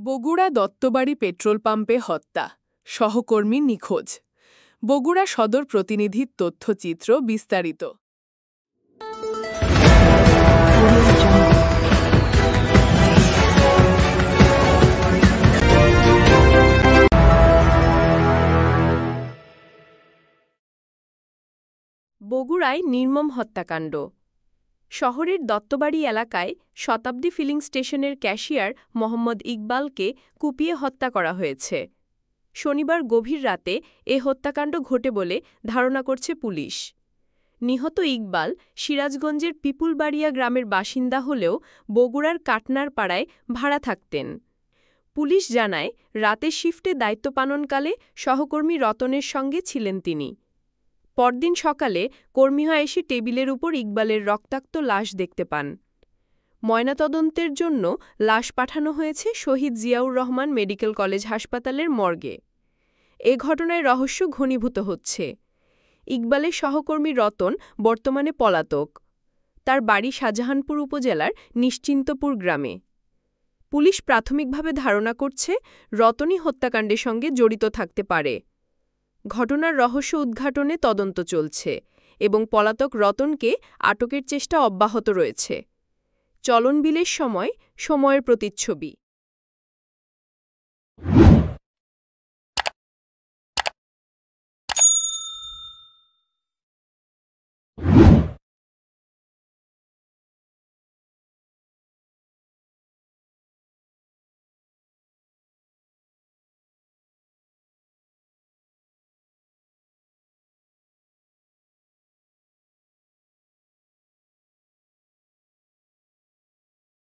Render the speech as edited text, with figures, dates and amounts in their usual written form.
Bogura Duttabari petrol পাম্পে হত্যা, সহকর্মী নিখোঁজ। বগুড়া সদর প্রতিনিধির তথ্যচিত্র বিস্তারিত। বগুড়ায় নির্মম হত্যাকাণ্ড। শহরের দত্তবাড়ি এলাকায় শতাব্দী ফিলিং স্টেশনের ক্যাশিয়ার মোহাম্মদ ইকবালকে কুপিয়ে হত্যা করা হয়েছে। শনিবার গভীর রাতে এ হত্যাকাণ্ড ঘটে বলে ধারণা করছে পুলিশ। নিহত ইকবাল সিরাজগঞ্জের পিপুলবাড়িয়া গ্রামের বাসিন্দা হলেও বগুড়ার কাটনার পাড়ায় ভাড়া থাকতেন। পুলিশ জানায়, রাতের শিফটে দায়িত্ব পালনকালে সহকর্মী রতনের সঙ্গে ছিলেন তিনি। পরদিন সকালে কর্মীরা এসে টেবিলের উপর ইকবালের রক্তাক্ত লাশ দেখতে পান। ময়নাতদন্তের জন্য লাশ পাঠানো হয়েছে শহীদ জিয়াউর রহমান মেডিকেল কলেজ হাসপাতালের মর্গে। এ ঘটনায় রহস্য ঘনীভূত হচ্ছে। ইকবালের সহকর্মী রতন বর্তমানে পলাতক। তার বাড়ি শাহজাহানপুর উপজেলার নিশ্চিন্তপুর গ্রামে। পুলিশ প্রাথমিকভাবে ধারণা করছে রতনই হত্যাকাণ্ডের সঙ্গে জড়িত থাকতে পারে। ঘটনার রহস্য উদ্ঘাটনে তদন্ত চলছে এবং পলাতক রতনকে আটকের চেষ্টা অব্যাহত রয়েছে। চলনবিলের সময়ের প্রতিচ্ছবি।